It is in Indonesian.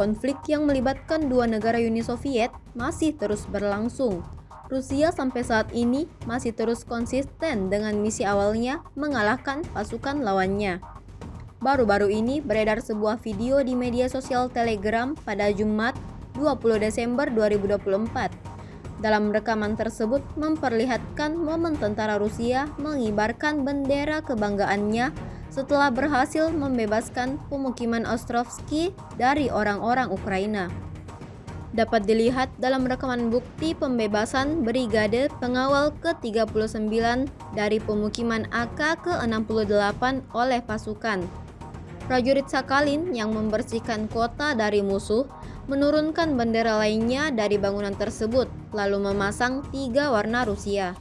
Konflik yang melibatkan dua negara Uni Soviet masih terus berlangsung. Rusia sampai saat ini masih terus konsisten dengan misi awalnya mengalahkan pasukan lawannya. Baru-baru ini beredar sebuah video di media sosial Telegram pada Jumat 20 Desember 2024. Dalam rekaman tersebut memperlihatkan momen tentara Rusia mengibarkan bendera kebanggaannya setelah berhasil membebaskan Pemukiman Ostrovsky dari orang-orang Ukraina. Dapat dilihat dalam rekaman bukti pembebasan Brigade Pengawal ke-39 dari Pemukiman AK ke-68 oleh pasukan. Prajurit Sakhalin yang membersihkan kota dari musuh menurunkan bendera lainnya dari bangunan tersebut, lalu memasang 3 warna Rusia.